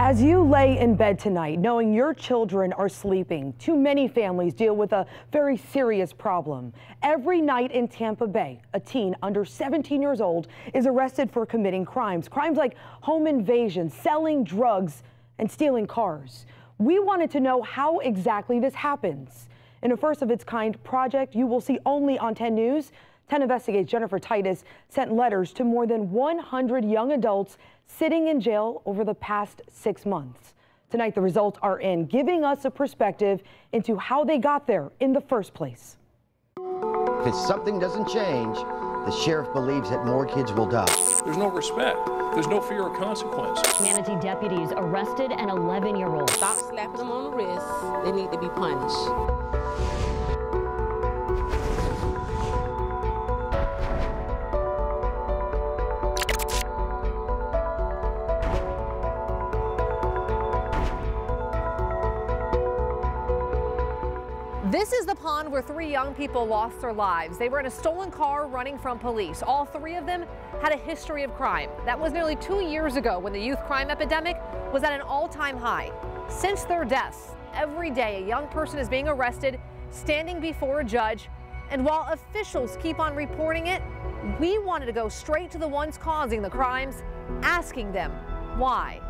As you lay in bed tonight, knowing your children are sleeping, too many families deal with a very serious problem. Every night in Tampa Bay, a teen under 17 years old is arrested for committing crimes. Crimes like home invasion, selling drugs, and stealing cars. We wanted to know how exactly this happens. In a first-of-its-kind project you will see only on 10 News, 10 Investigates Jennifer Titus sent letters to more than 100 young adults sitting in jail over the past 6 months. Tonight, the results are in, giving us a perspective into how they got there in the first place. If something doesn't change, the sheriff believes that more kids will die. There's no respect. There's no fear of consequence. Manatee deputies arrested an 11-year-old. Stop slapping them on the wrist. They need to be punished. This is the pond where 3 young people lost their lives. They were in a stolen car running from police. All 3 of them had a history of crime. That was nearly 2 years ago when the youth crime epidemic was at an all-time high. Since their deaths, every day a young person is being arrested, standing before a judge. And while officials keep on reporting it, we wanted to go straight to the ones causing the crimes, asking them why.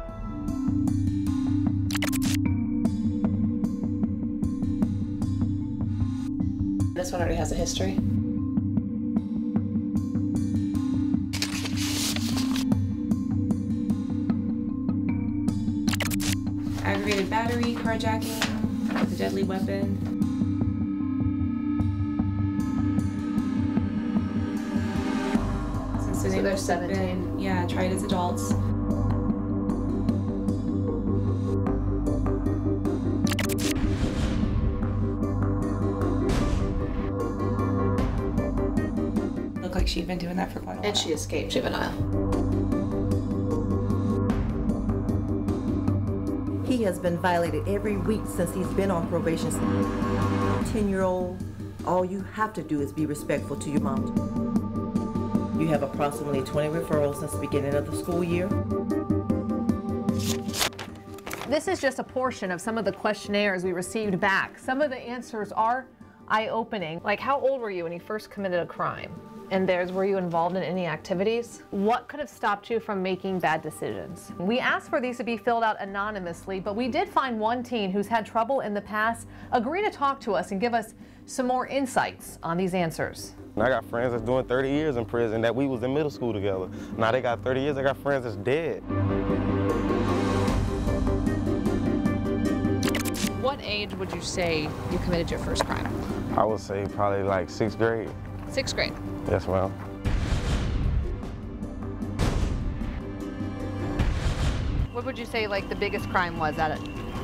This one already has a history. Aggravated battery, carjacking with a deadly weapon. So they're 17. Yeah, tried as adults. Like she'd been doing that for quite a while. And she escaped juvenile. He has been violated every week since he's been on probation. 10-year-old, all you have to do is be respectful to your mom. You have approximately 20 referrals since the beginning of the school year. This is just a portion of some of the questionnaires we received back. Some of the answers are eye-opening. Like, how old were you when you first committed a crime? And were you involved in any activities? What could have stopped you from making bad decisions? We asked for these to be filled out anonymously, but we did find one teen who's had trouble in the past agree to talk to us and give us some more insights on these answers. I got friends that's doing 30 years in prison that we was in middle school together. Now they got 30 years, I got friends that's dead. What age would you say you committed your first crime? I would say probably like 6th grade. 6th grade? Yes, ma'am. What would you say like the biggest crime was at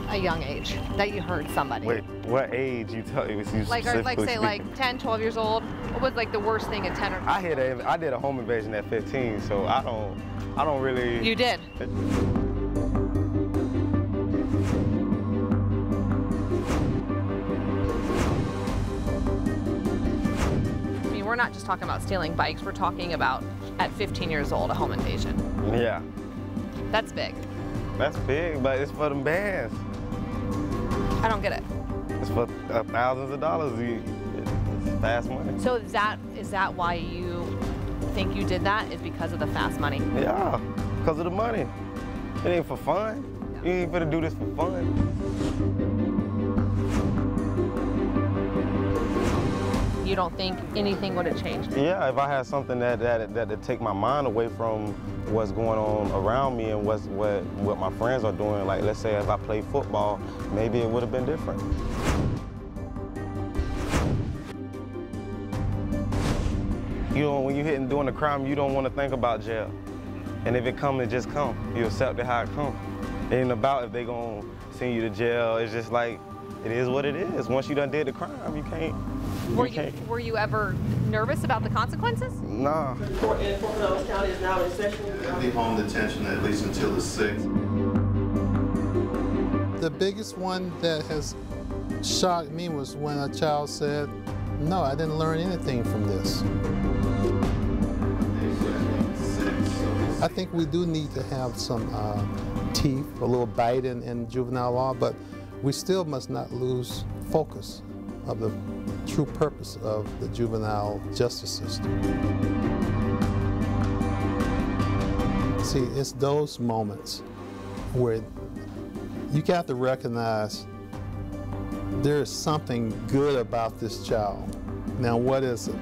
a young age that you heard somebody? Wait, what age you tell you like say like 10, 12 years old? What was like the worst thing at 10 or 12? I did a home invasion at 15, so I don't really. You did? We're not just talking about stealing bikes, we're talking about at 15 years old, a home invasion. Yeah. That's big. That's big, but it's for them bands. I don't get it. It's for thousands of dollars. It's fast money. So is that why you think you did that, is because of the fast money? Yeah, because of the money. It ain't for fun. You ain't gonna do this for fun. You don't think anything would have changed? Yeah, if I had something that take my mind away from what's going on around me and what my friends are doing, like let's say if I played football, maybe it would have been different. You know, when you're hitting doing a crime, you don't want to think about jail. And if it come, it just come. You accept it how it come. It ain't about if they gonna send you to jail. It's just like, it is what it is. Once you done did the crime, you can't. Were you ever nervous about the consequences? Nah. Fort Myers County is now in session. Leave home detention at least until the 6th. The biggest one that has shocked me was when a child said, "No, I didn't learn anything from this." I think we do need to have some teeth, a little bite in juvenile law, but we still must not lose focus of the true purpose of the juvenile justice system. See, it's those moments where you got to recognize there is something good about this child. Now, what is it?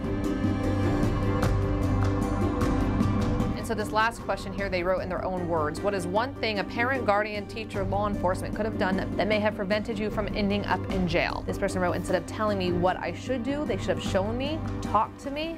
And so this last question here, they wrote in their own words. What is one thing a parent, guardian, teacher, law enforcement could have done that may have prevented you from ending up in jail? This person wrote, instead of telling me what I should do, they should have shown me, talked to me.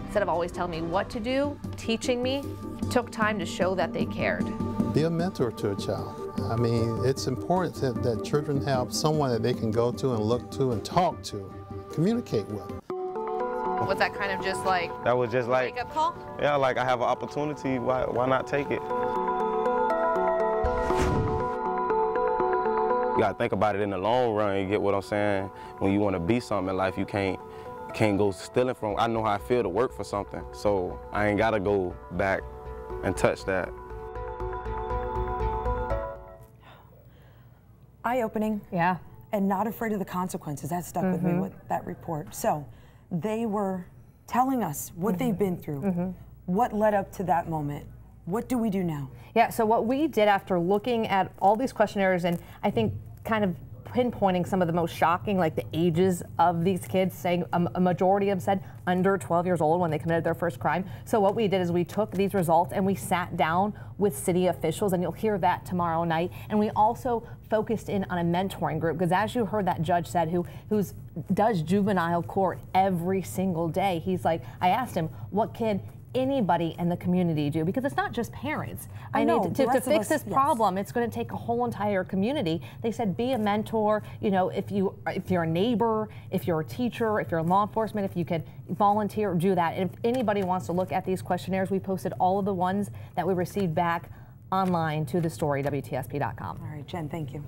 Instead of always telling me what to do, teaching me, took time to show that they cared. Be a mentor to a child. I mean, it's important that children have someone that they can go to and look to and talk to, communicate with. Was that kind of just like that was just like wake-up call? Yeah, like I have an opportunity, why not take it? You gotta think about it in the long run, you get what I'm saying? When you wanna be something in life, you can't go stealing from. I know how I feel to work for something, so I ain't gotta go back and touch that. Eye-opening. Yeah. And not afraid of the consequences. That stuck with me with that report. So they were telling us what they've been through, what led up to that moment. What do we do now? Yeah, so what we did after looking at all these questionnaires and I think kind of pinpointing some of the most shocking, like the ages of these kids, saying a majority of them said under 12 years old when they committed their first crime. So what we did is we took these results and we sat down with city officials, and you'll hear that tomorrow night. And we also focused in on a mentoring group, because as you heard that judge said, who does juvenile court every single day, he's like, I asked him, what can anybody in the community do? Because it's not just parents. I know, to fix this problem, it's going to take a whole entire community. They said be a mentor. You know, if you're a neighbor, if you're a teacher, if you're in law enforcement, if you could volunteer, do that. And if anybody wants to look at these questionnaires, we posted all of the ones that we received back online to the story, WTSP.com. All right, Jen, thank you.